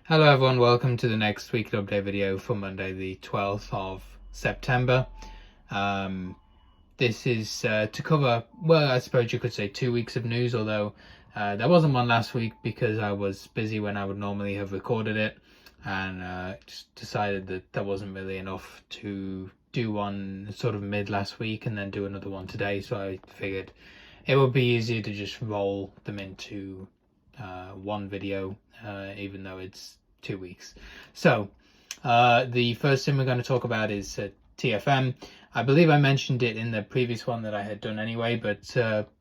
Hello everyone, welcome to the next weekly update video for Monday the 12th of September. This is to cover, well, I suppose you could say 2 weeks of news, although there wasn't one last week because I was busy when I would normally have recorded it, and just decided that there wasn't really enough to do one sort of mid last week and then do another one today, so I figured it would be easier to just roll them into one video, even though it's 2 weeks. So the first thing we're going to talk about is TFM. I believe I mentioned it in the previous one that I had done anyway, but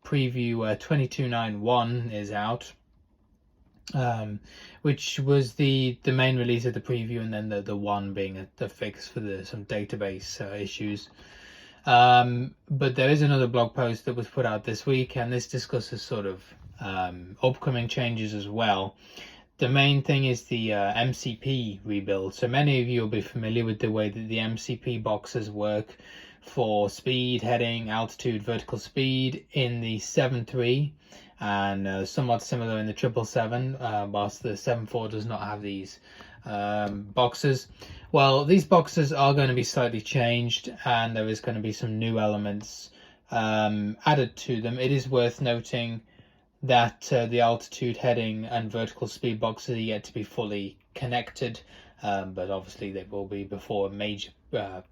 preview 2291 is out, which was the main release of the preview, and then the one being the fix for some database issues. But there is another blog post that was put out this week, and this discusses sort of upcoming changes as well. The main thing is the MCP rebuild. So many of you will be familiar with the way that the MCP boxes work for speed, heading, altitude, vertical speed in the 7.3, and somewhat similar in the 777, whilst the 7.4 does not have these boxes. Well, these boxes are going to be slightly changed, and there is going to be some new elements added to them. It is worth noting that the altitude, heading, and vertical speed boxes are yet to be fully connected, but obviously they will be before a major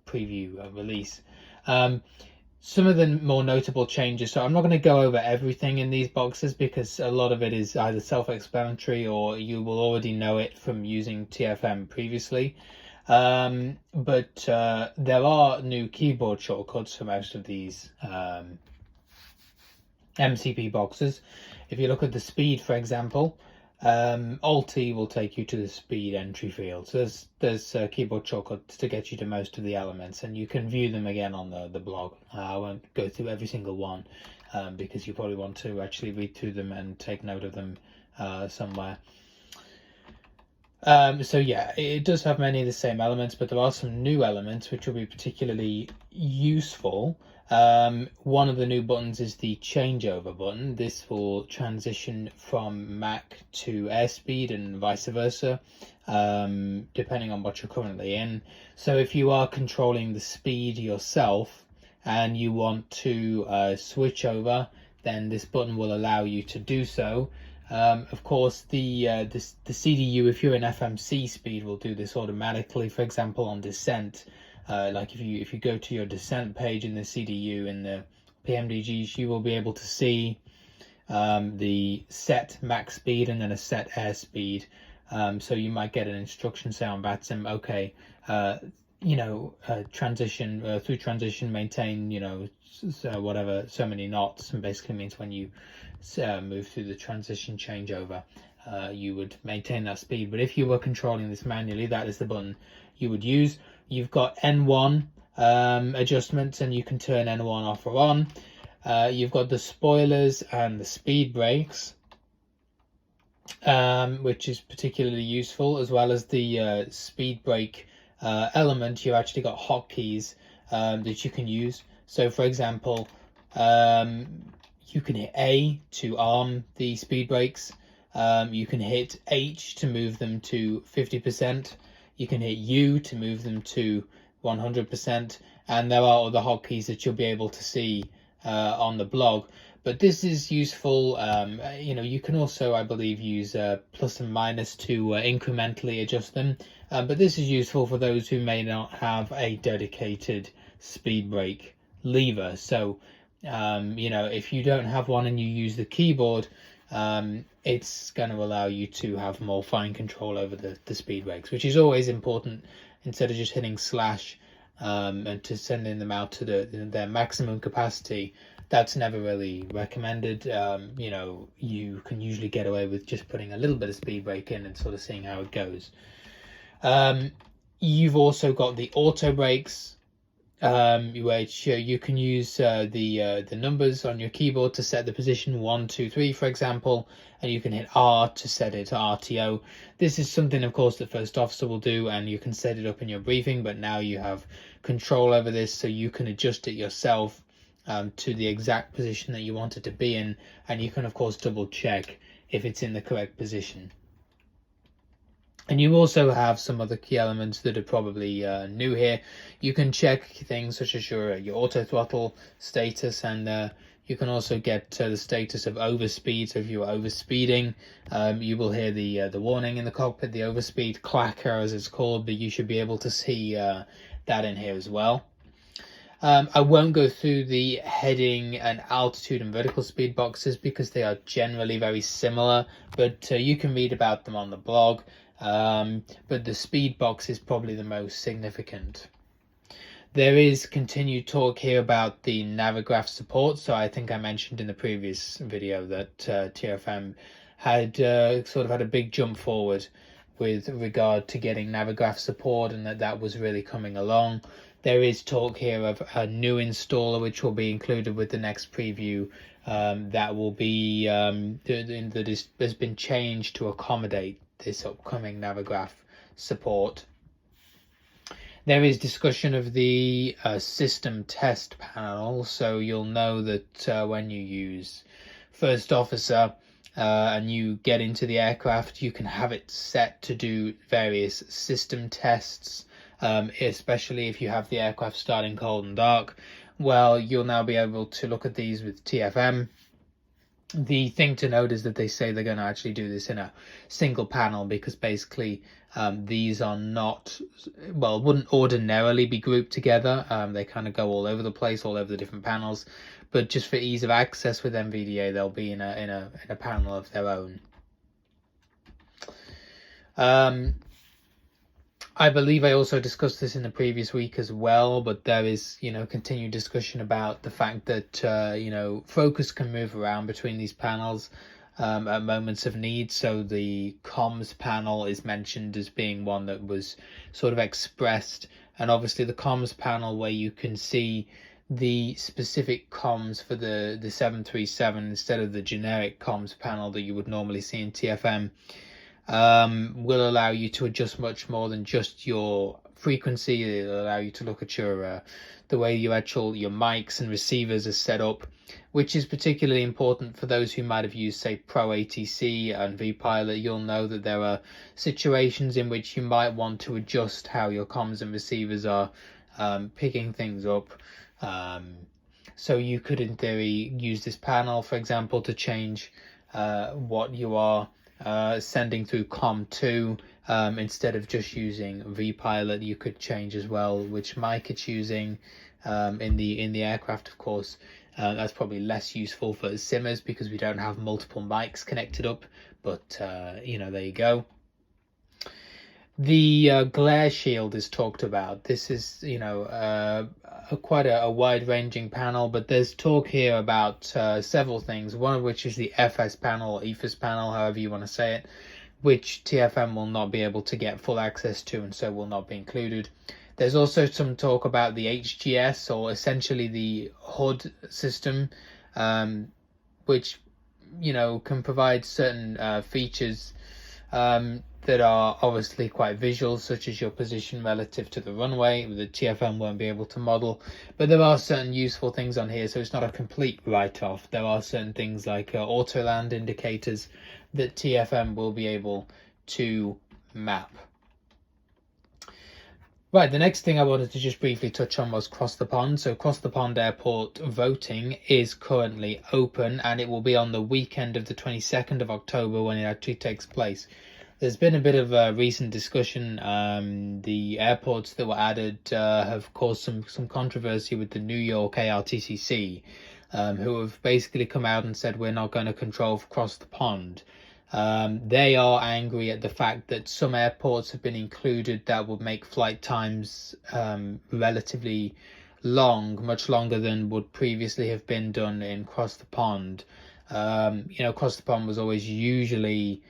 preview release. Some of the more notable changes, so I'm not going to go over everything in these boxes because a lot of it is either self-explanatory or you will already know it from using TFM previously. But there are new keyboard shortcuts for most of these MCP boxes. If you look at the speed, for example, Alt-E will take you to the speed entry field. So there's keyboard shortcuts to get you to most of the elements, and you can view them again on the blog. I won't go through every single one because you probably want to actually read through them and take note of them somewhere. So yeah, it does have many of the same elements, but there are some new elements which will be particularly useful. One of the new buttons is the changeover button. This will transition from Mac to airspeed and vice versa, depending on what you're currently in. So if you are controlling the speed yourself and you want to switch over, then this button will allow you to do so. Of course, the CDU, if you're in FMC speed, will do this automatically. For example, on descent, like if you go to your descent page in the CDU in the PMDGs, you will be able to see the set max speed and then a set airspeed. So you might get an instruction say on VATSIM, okay, transition through transition, maintain, whatever, so many knots, and basically means when you move through the transition changeover, you would maintain that speed. But if you were controlling this manually, that is the button you would use. You've got N1 adjustments, and you can turn N1 off or on. You've got the spoilers and the speed brakes, which is particularly useful, as well as the speed brake element. You've actually got hotkeys that you can use. So for example, you can hit A to arm the speed brakes. You can hit H to move them to 50%. You can hit U to move them to 100%. And there are other hotkeys that you'll be able to see on the blog. But this is useful. You can also, I believe, use plus and minus to incrementally adjust them. But this is useful for those who may not have a dedicated speed brake lever. So, if you don't have one and you use the keyboard, it's going to allow you to have more fine control over the speed brakes, which is always important, instead of just hitting slash and to sending them out to their maximum capacity. That's never really recommended. You can usually get away with just putting a little bit of speed brake in and sort of seeing how it goes. You've also got the auto brakes, which you can use the numbers on your keyboard to set the position 1, 2, 3, for example, and you can hit R to set it to RTO. This is something, of course, that First Officer will do, and you can set it up in your briefing, but now you have control over this, so you can adjust it yourself to the exact position that you want it to be in, and you can, of course, double check if it's in the correct position. And you also have some other key elements that are probably new here. You can check things such as your auto throttle status, and you can also get the status of overspeed. So if you are overspeeding, you will hear the warning in the cockpit, the overspeed clacker as it's called, but you should be able to see that in here as well. I won't go through the heading and altitude and vertical speed boxes because they are generally very similar, but you can read about them on the blog. But the speed box is probably the most significant. There is continued talk here about the Navigraph support. So I think I mentioned in the previous video that TFM had sort of had a big jump forward with regard to getting Navigraph support, and that was really coming along. There is talk here of a new installer which will be included with the next preview that will be that has been changed to accommodate this upcoming Navigraph support. There is discussion of the system test panel, so you'll know that when you use First Officer and you get into the aircraft, you can have it set to do various system tests, especially if you have the aircraft starting cold and dark. Well, you'll now be able to look at these with TFM. The thing to note is that they say they're going to actually do this in a single panel because basically these are not, well, wouldn't ordinarily be grouped together. They kind of go all over the place, all over the different panels, but just for ease of access with NVDA, they'll be in a panel of their own. I believe I also discussed this in the previous week as well, but there is, continued discussion about the fact that, focus can move around between these panels at moments of need. So the comms panel is mentioned as being one that was sort of expressed, and obviously the comms panel where you can see the specific comms for the 737 instead of the generic comms panel that you would normally see in TFM. Will allow you to adjust much more than just your frequency. It'll allow you to look at your the way your mics and receivers are set up, which is particularly important for those who might have used, say, Pro ATC and vPilot. You'll know that there are situations in which you might want to adjust how your comms and receivers are picking things up. So you could, in theory, use this panel, for example, to change what you are sending through COM2 instead of just using vPilot. You could change as well which mic it's using in the aircraft. Of course, that's probably less useful for simmers because we don't have multiple mics connected up, but there you go. The glare shield is talked about. This is quite a wide-ranging panel, but there's talk here about several things, one of which is the FS panel, or EFS panel, however you want to say it, which TFM will not be able to get full access to and so will not be included. There's also some talk about the HGS, or essentially the HUD system, which can provide certain features that are obviously quite visual, such as your position relative to the runway, that TFM won't be able to model. But there are certain useful things on here, so it's not a complete write-off. There are certain things like auto-land indicators that TFM will be able to map. Right, the next thing I wanted to just briefly touch on was Cross the Pond. So Cross the Pond Airport voting is currently open, and it will be on the weekend of the 22nd of October when it actually takes place. There's been a bit of a recent discussion. The airports that were added have caused some controversy with the New York ARTCC, who have basically come out and said we're not going to control Cross the Pond. They are angry at the fact that some airports have been included that would make flight times relatively long, much longer than would previously have been done in Cross the Pond. Cross the Pond was always usually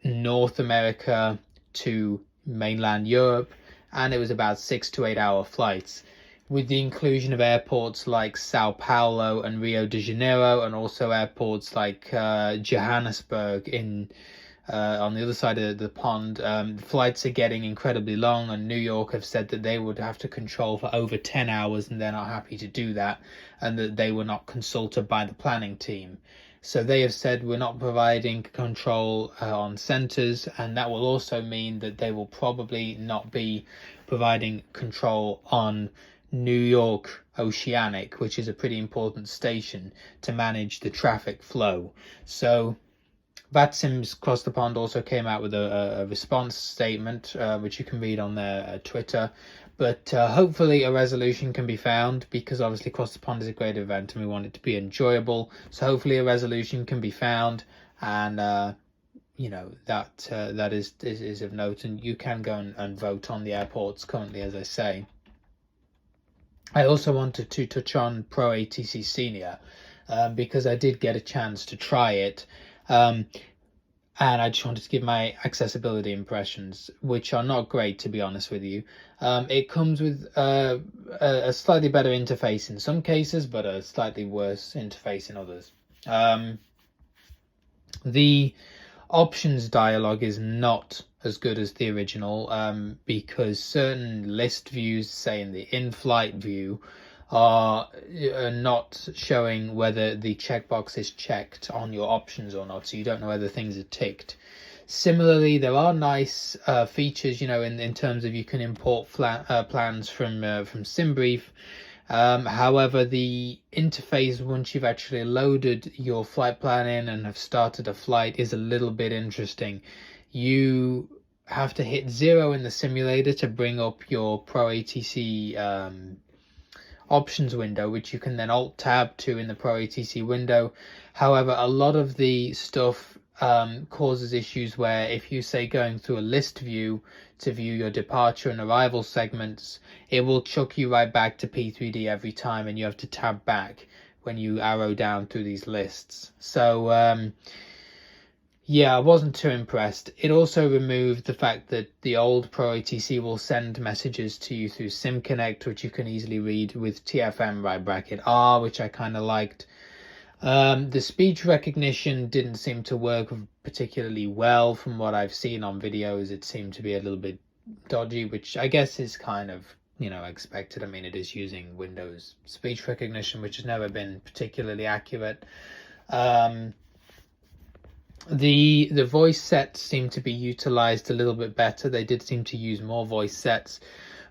North America to mainland Europe, and it was about 6 to 8 hour flights. With the inclusion of airports like Sao Paulo and Rio de Janeiro, and also airports like Johannesburg on the other side of the pond, flights are getting incredibly long, and New York have said that they would have to control for over 10 hours, and they're not happy to do that, and that they were not consulted by the planning team. So they have said we're not providing control on centers, and that will also mean that they will probably not be providing control on New York Oceanic, which is a pretty important station to manage the traffic flow. So VATSIM's Across the Pond also came out with a response statement, which you can read on their Twitter. But hopefully a resolution can be found, because obviously Across the Pond is a great event and we want it to be enjoyable. So hopefully a resolution can be found, and that is of note. And you can go and vote on the airports currently, as I say. I also wanted to touch on Pro ATC Senior, because I did get a chance to try it. And I just wanted to give my accessibility impressions, which are not great, to be honest with you. It comes with a slightly better interface in some cases, but a slightly worse interface in others. The options dialogue is not as good as the original, because certain list views, say in the in-flight view, are not showing whether the checkbox is checked on your options or not, so you don't know whether things are ticked. Similarly, there are nice features, in terms of you can import plans from SimBrief. However, the interface, once you've actually loaded your flight plan in and have started a flight, is a little bit interesting. You have to hit 0 in the simulator to bring up your Pro ATC options window, which you can then alt tab to in the Pro ATC window. However, a lot of the stuff causes issues where, if you say going through a list view to view your departure and arrival segments, it will chuck you right back to P3D every time, and you have to tab back when you arrow down through these lists. So yeah, I wasn't too impressed. It also removed the fact that the old Pro ATC will send messages to you through SimConnect, which you can easily read with TFM /R, which I kind of liked. The speech recognition didn't seem to work particularly well from what I've seen on videos. It seemed to be a little bit dodgy, which I guess is kind of, expected. I mean, it is using Windows speech recognition, which has never been particularly accurate. The voice sets seem to be utilized a little bit better. They did seem to use more voice sets,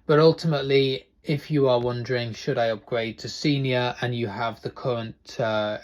but ultimately, if you are wondering, should I upgrade to Senior, and you have the current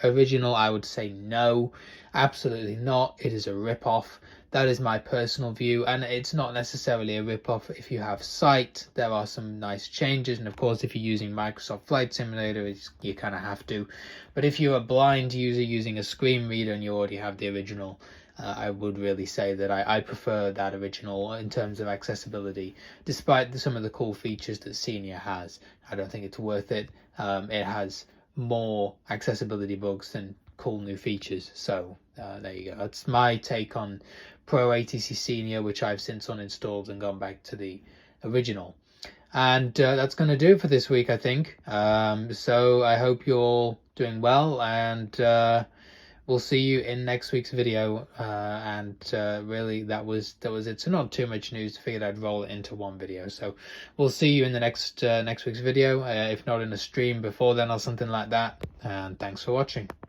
original, I would say no, absolutely not. It is a rip-off. That is my personal view, and it's not necessarily a rip-off if you have Sight. There are some nice changes, and of course, if you're using Microsoft Flight Simulator, you kind of have to. But if you're a blind user using a screen reader and you already have the original, I would really say that I prefer that original in terms of accessibility, despite some of the cool features that Senior has. I don't think it's worth it. It has more accessibility bugs than cool new features. So there you go. That's my take on Pro ATC Senior, which I've since uninstalled and gone back to the original. And that's going to do it for this week, I think. So I hope you're all doing well, and we'll see you in next week's video. And really, that was it. So not too much news. I figured I'd roll it into one video. So we'll see you in the next week's video, if not in a stream before then or something like that. And thanks for watching.